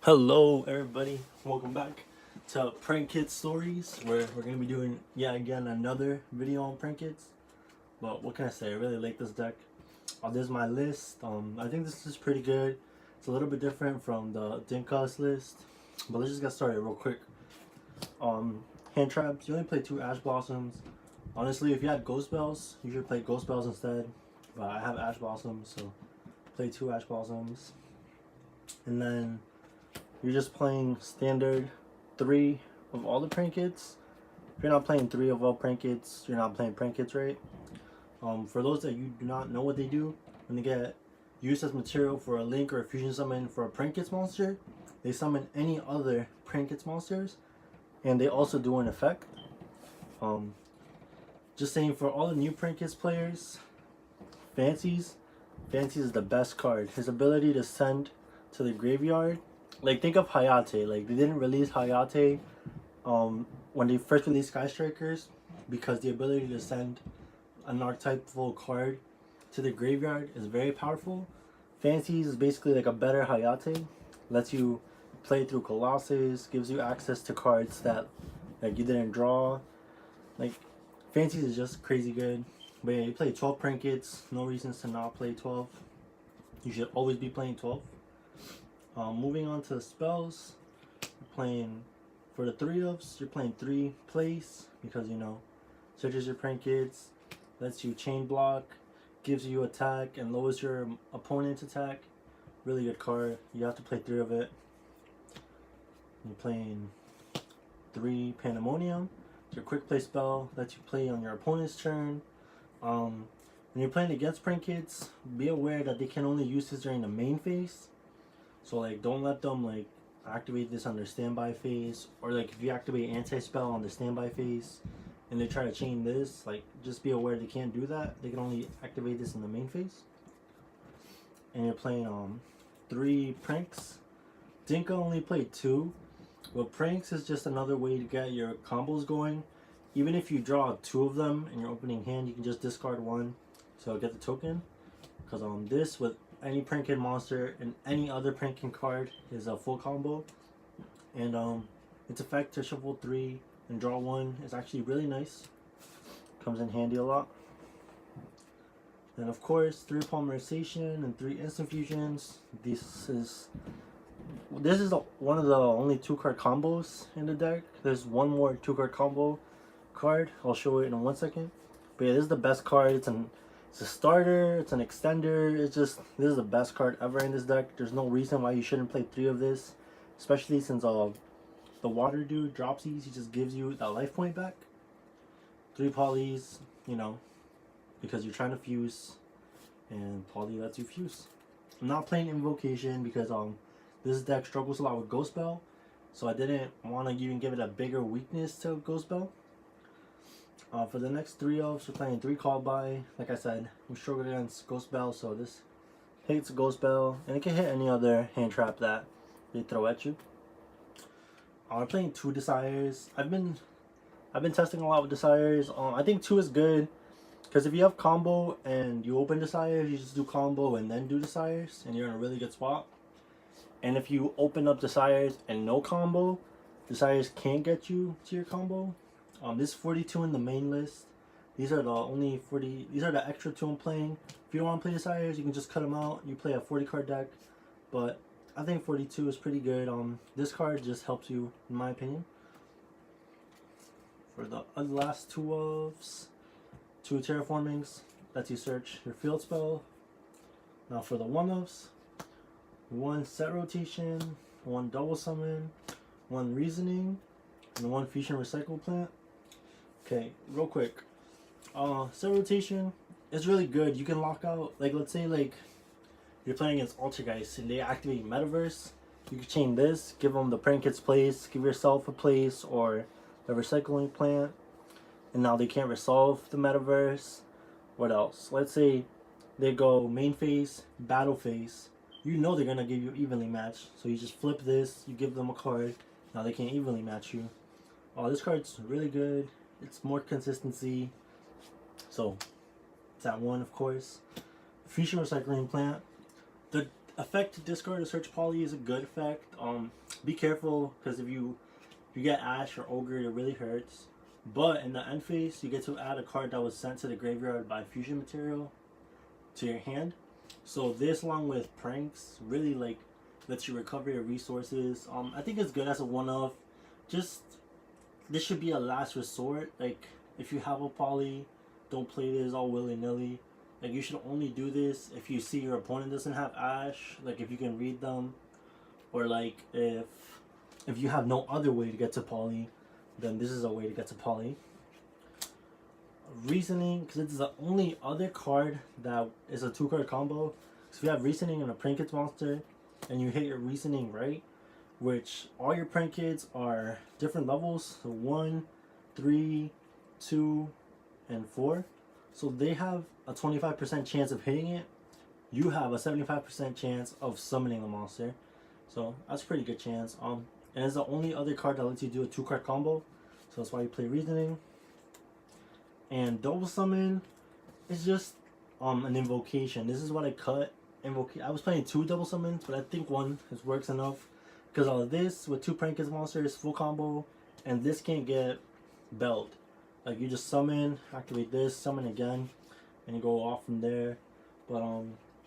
Hello everybody, welcome back to Prankids Stories, where we're going to be doing yet again another video on Prankids. But what can I say, I really like this deck. This is my list. I think this is pretty good. It's a little bit different from the Dinka's list, but let's just get started real quick. Hand traps, you only play 2 Ash Blossoms. Honestly, if you had Ghost Bells, you should play Ghost Bells instead, but I have Ash Blossoms, so play 2 Ash Blossoms. And then you're just playing standard 3 of all the Prankids. If you're not playing 3 of all Prankids, you're not playing Prankids right. For those that you do not know what they do, when they get used as material for a link or a fusion summon for a Prankids monster, they summon any other Prankids monsters, and they also do an effect. Just saying, for all the new Prankids players, Fancies is the best card. His ability to send to the graveyard, like think of Hayate. Like, they didn't release Hayate when they first released Sky Strikers, because the ability to send an archetypal card to the graveyard is very powerful. Fancies is basically like a better Hayate. Lets you play through Colossus, gives you access to cards that like you didn't draw. Like, Fancies is just crazy good. But yeah, you play 12 Prankids, no reasons to not play 12. You should always be playing 12. Moving on to the spells, you're playing, for the 3-ofs, you're playing 3 plays, because, you know, searches your Prankids, lets you chain block, gives you attack, and lowers your opponent's attack. Really good card. You have to play 3 of it. You're playing 3 Pandemonium. It's your quick play spell, lets you play on your opponent's turn. When you're playing against Prankids, be aware that they can only use this during the main phase. So like, don't let them like activate this on their standby phase, or like if you activate anti-spell on the standby phase and they try to chain this, like, just be aware they can't do that. They can only activate this in the main phase. And you're playing 3 Pranks. Dinka only played 2, but Pranks is just another way to get your combos going. Even if you draw 2 of them in your opening hand, you can just discard 1 to get the token. Because this, with any Prankid monster and any other Prankid card, is a full combo. And its effect to shuffle 3 and draw 1 is actually really nice. Comes in handy a lot. And of course, 3 Polymerization and 3 Instant Fusions. This is one of the only 2-card combos in the deck. There's one more 2-card combo card. I'll show it in 1 second. But yeah, this is the best card. It's a starter, it's an extender. This is the best card ever in this deck. There's no reason why you shouldn't play 3 of this, especially since the water dude drops these. He just gives you that life point back. 3 polys, you know, because you're trying to fuse, and poly lets you fuse. I'm not playing Invocation because this deck struggles a lot with Ghost Bell, so I didn't want to even give it a bigger weakness to Ghost Bell. For the next 3-ofs, we're playing 3 Called By. Like I said, we struggled against Ghost Bell, so this hits Ghost Bell, and it can hit any other hand trap that they throw at you. We're playing 2 Desires. I've been testing a lot with Desires. I think 2 is good, because if you have combo and you open Desires, you just do combo and then do Desires, and you're in a really good spot. And if you open up Desires and no combo, Desires can't get you to your combo. This is 42 in the main list. These are the only 40. These are the extra 2 I'm playing. If you don't want to play Desires, you can just cut them out. You play a 40 card deck, but I think 42 is pretty good. This card just helps you, in my opinion. For the last 2-ofs, 2 Terraformings lets you search your field spell. Now for the 1-ofs, 1 Set Rotation, 1 Double Summon, 1 Reasoning, and 1 Fusion Recycle Plant. Okay, real quick. Set Rotation is really good. You can lock out, like, let's say like you're playing against Altergeist and they activate Metaverse. You can chain this, give them the Prankid's place, give yourself a place, or the Recycling Plant, and now they can't resolve the Metaverse. What else? Let's say they go main phase, battle phase. You know they're gonna give you evenly matched, so you just flip this, you give them a card. Now they can't evenly match you. This card's really good. It's more consistency, so it's at 1, of course. Fusion Recycling Plant. Effect to discard or search poly is a good effect. Be careful because if you get Ash or Ogre, it really hurts. But in the end phase, you get to add a card that was sent to the graveyard by fusion material to your hand. So this, along with pranks, really like lets you recover your resources. I think it's good as a one-off. Just this should be a last resort. Like if you have a poly, don't play this all willy-nilly. Like you should only do this if you see your opponent doesn't have Ash. Like if you can read them, or like if you have no other way to get to poly, then this is a way to get to poly. Reasoning, because it's the only other card that is a 2-card combo. So if you have Reasoning and a Prankids monster, and you hit your Reasoning right, which all your Prankids are different levels, so 1, 3, 2, and 4. So they have a 25% chance of hitting it. You have a 75% chance of summoning a monster. So that's a pretty good chance. And it's the only other card that lets you do a 2-card combo. So that's why you play Reasoning. And double summon is just an invocation. This is what I cut. I was playing 2 double summons, but I think 1 works enough. Because all of this with 2 Prankids monsters, full combo, and this can't get belt. Like you just summon, activate this, summon again, and you go off from there. But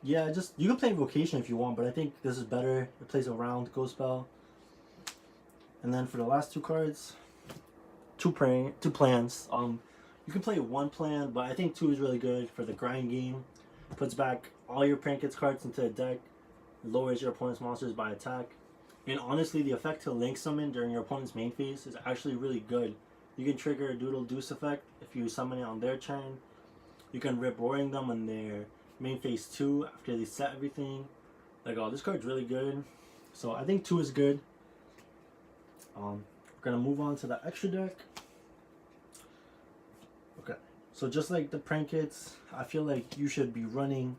yeah, just you can play invocation if you want, but I think this is better. It plays a round ghost spell. And then for the last 2 cards, 2 plans. You can play 1 plan, but I think 2 is really good for the grind game. Puts back all your Prankids cards into the deck, lowers your opponent's monsters by attack. And honestly, the effect to link summon during your opponent's main phase is actually really good. You can trigger a Doodle Deuce effect if you summon it on their turn. You can rip roaring them on their main phase 2 after they set everything. Like, oh, this card's really good. So I think 2 is good. We're gonna move on to the extra deck. Okay, so just like the Prankids, I feel like you should be running,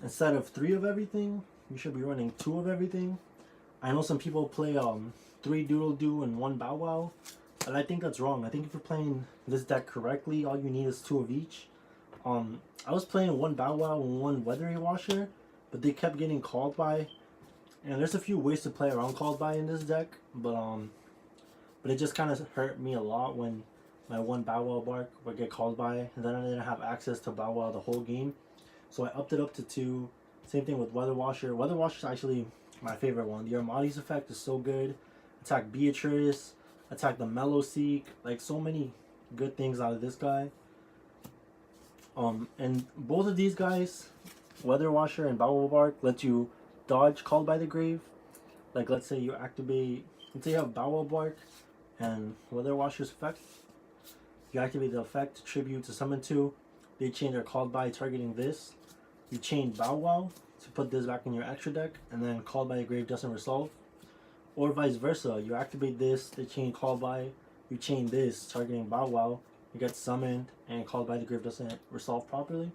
instead of 3 of everything, you should be running 2 of everything. I know some people play 3 Doodle Doo and 1 Bow Wow, and I think that's wrong. I think if you're playing this deck correctly, all you need is 2 of each. I was playing 1 Bow Wow and 1 Weathery Washer, but they kept getting called by. And there's a few ways to play around called by in this deck, but it just kind of hurt me a lot when my 1 Bow Wow bark would get called by, and then I didn't have access to Bow Wow the whole game. So I upped it up to 2. Same thing with Weather Washer. Weather Washer is actually my favorite one. The Armades effect is so good. Attack Beatrice, attack the Mellow Seek, like so many good things out of this guy. And both of these guys, Weather Washer and Bow Wow bark, let you dodge Called by the Grave. Like let's say you activate, let's say you have Bow Wow bark and Weather Washer's effect. You activate the effect, tribute to summon 2. They chain their Called by targeting this. You chain Bow Wow to put this back in your extra deck, and then Called by the Grave doesn't resolve. Or vice versa, you activate this, they chain Called by, you chain this, targeting Bow Wow, you get summoned, and Called by the Grave doesn't resolve properly.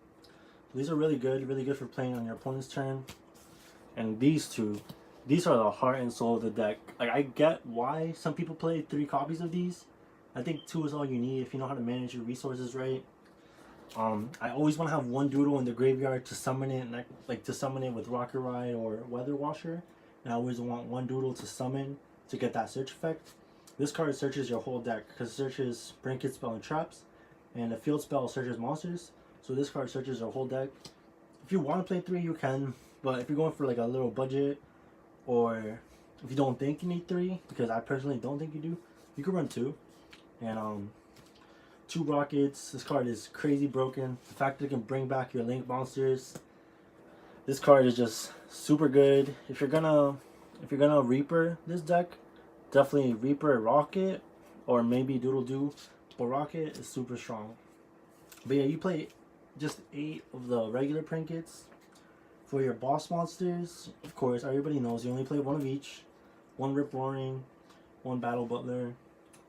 So these are really good for playing on your opponent's turn. And these 2, these are the heart and soul of the deck. Like, I get why some people play 3 copies of these. I think 2 is all you need if you know how to manage your resources right. I always want to have 1 Doodle in the graveyard to summon it, like to summon it with Rocket Ride or Weather Washer. And I always want 1 Doodle to summon to get that search effect. This card searches your whole deck because it searches Prankids spell and traps, and the field spell searches monsters. So this card searches your whole deck. If you want to play 3, you can, but if you're going for like a little budget, or if you don't think you need 3, because I personally don't think you do, you can run 2. And 2 Rockets. This card is crazy broken. The fact that it can bring back your Link monsters. This card is just super good. If you're gonna Reaper this deck, definitely Reaper Rocket, or maybe Doodle Doo. But Rocket is super strong. But yeah, you play just 8 of the regular Prankids. For your boss monsters, of course, everybody knows you only play 1 of each. 1 Rip Roaring, 1 Battle Butler.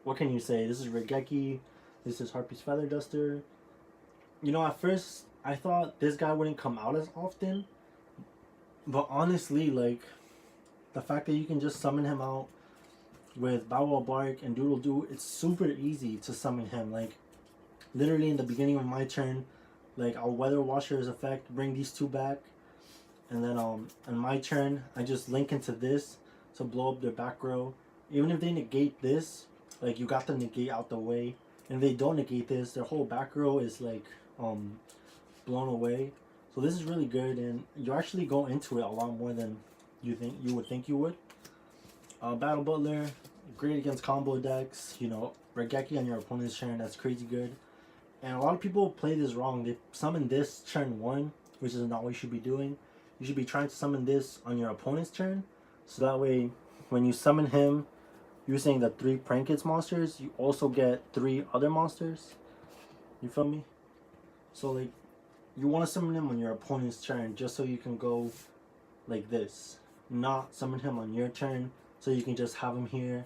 What can you say? This is Regeki. This is Harpy's Feather Duster. You know, at first, I thought this guy wouldn't come out as often. But honestly, like, the fact that you can just summon him out with Bow Wow Bark and Doodle Doo, it's super easy to summon him. Like, literally in the beginning of my turn, like, I'll Weather Washer's effect, bring these 2 back. And then on my turn, I just link into this to blow up their back row. Even if they negate this, like you got the negate out the way. And if they don't negate this, their whole back row is like blown away. So this is really good, and you actually go into it a lot more than you would think you would. Battle Butler, great against combo decks. You know, Regeki on your opponent's turn, that's crazy good. And a lot of people play this wrong. They summon this turn 1, which is not what you should be doing. You should be trying to summon this on your opponent's turn, so that way when you summon him using the 3 Prankids monsters, you also get 3 other monsters. You feel me? So like, you want to summon him on your opponent's turn just so you can go like this. Not summon him on your turn so you can just have him here.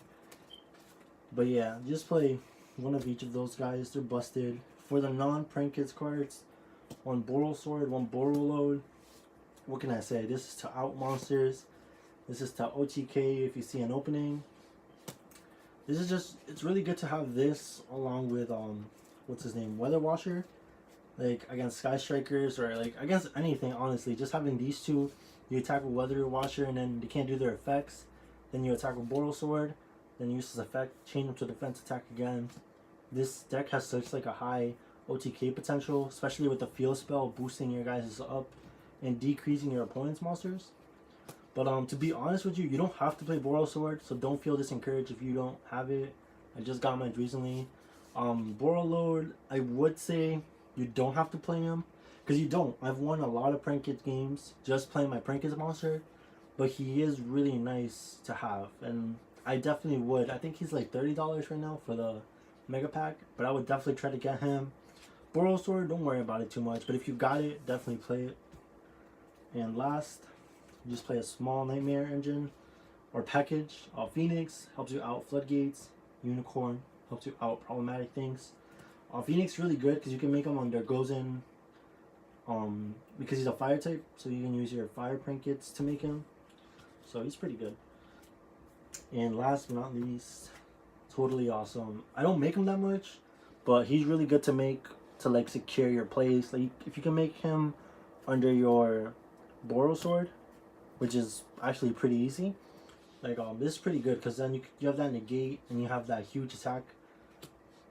But yeah, just play one of each of those guys. They're busted. For the non-Prankids cards, 1 Boral Sword, 1 Boral Load. What can I say? This is to out monsters. This is to OTK if you see an opening. This is just, it's really good to have this along with what's his name, Weather Washer, like against Sky Strikers or like against anything. Honestly, just having these two, you attack with Weather Washer and then they can't do their effects. Then you attack with Boral Sword, then use this effect, change them to defense attack again. This deck has such like a high OTK potential, especially with the field spell boosting your guys up and decreasing your opponent's monsters. But to be honest with you, you don't have to play Boral Sword, so don't feel disencouraged if you don't have it. I just got mine recently. Boral Load, I would say you don't have to play him, because you don't. I've won a lot of Prankids games just playing my Prankids monster, but he is really nice to have, and I definitely would. I think he's like $30 right now for the Mega Pack, but I would definitely try to get him. Boral Sword, don't worry about it too much, but if you got it, definitely play it. And last, you just play a small Nightmare Engine or package. Phoenix helps you out Floodgates. Unicorn helps you out problematic things. Phoenix really good because you can make him on their Gozen, because he's a fire type, so you can use your fire Prankids to make him. So he's pretty good. And last but not least, totally awesome. I don't make him that much, but he's really good to make to like secure your place. Like if you can make him under your Boral Sword, which is actually pretty easy. Like this is pretty good because then you have that negate and you have that huge attack,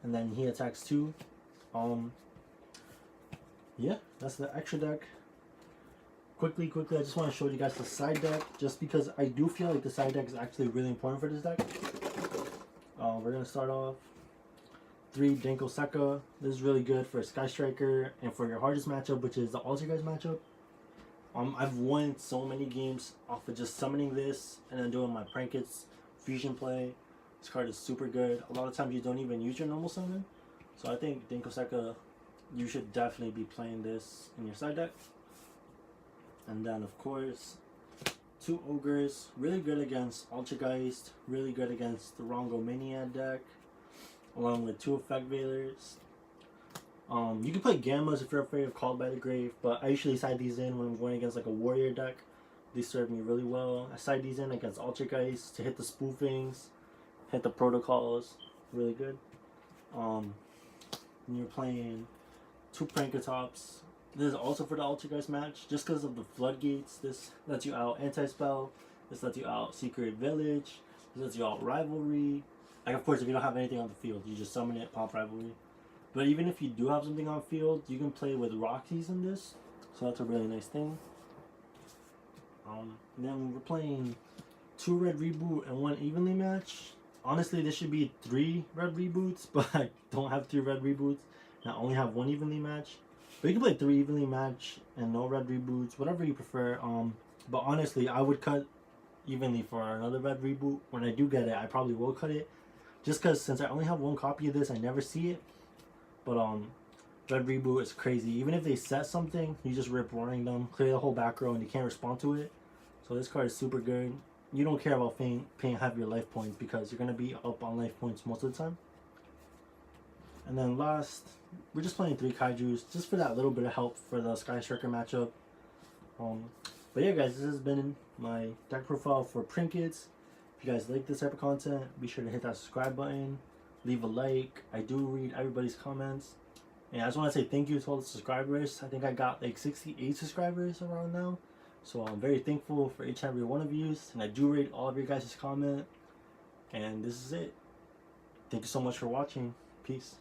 and then he attacks too. Yeah, that's the extra deck. Quickly, I just want to show you guys the side deck, just because I do feel like the side deck is actually really important for this deck. We're gonna start off 3 Denko Seka. This is really good for Sky Striker and for your hardest matchup, which is the Altergeist matchup. I've won so many games off of just summoning this and then doing my Prankids fusion play. This card is super good. A lot of times you don't even use your normal summon. So I think Denko Seka, you should definitely be playing this in your side deck. And then of course, 2 Ogres, really good against Altergeist, really good against the Rongo Maniad deck, along with 2 Effect Veilers. You can play Gammas if you're afraid of Called by the Grave, but I usually side these in when I'm going against like a warrior deck. These serve me really well. I side these in against Altergeist to hit the spoofings, hit the protocols, really good. When you're playing 2 Prankatops, this is also for the Altergeist match, just because of the Floodgates. This lets you out Anti-Spell, this lets you out Secret Village, this lets you out Rivalry. Like of course if you don't have anything on the field, you just summon it, pop Rivalry. But even if you do have something on field, you can play with Roxy's in this, so that's a really nice thing. Then we're playing 2 Red Reboot and 1 Evenly match. Honestly, this should be 3 Red Reboots, but I don't have 3 Red Reboots, and I only have 1 Evenly match. But you can play 3 Evenly match and no Red Reboots, whatever you prefer. But honestly, I would cut Evenly for another Red Reboot. When I do get it, I probably will cut it, just because since I only have 1 copy of this, I never see it. But Red Reboot is crazy. Even if they set something, you just rip roaring them, clear the whole back row, and you can't respond to it. So this card is super good. You don't care about paying half your life points because you're gonna be up on life points most of the time. And then last, we're just playing 3 Kaijus, just for that little bit of help for the Sky Striker matchup. But yeah guys, this has been my deck profile for Prankids. If you guys like this type of content, be sure to hit that subscribe button, leave a like. I do read everybody's comments. And I just want to say thank you to all the subscribers. I think I got like 68 subscribers around now. So I'm very thankful for each and every one of you, and I do rate all of your guys' comment. And this is it. Thank you so much for watching. Peace.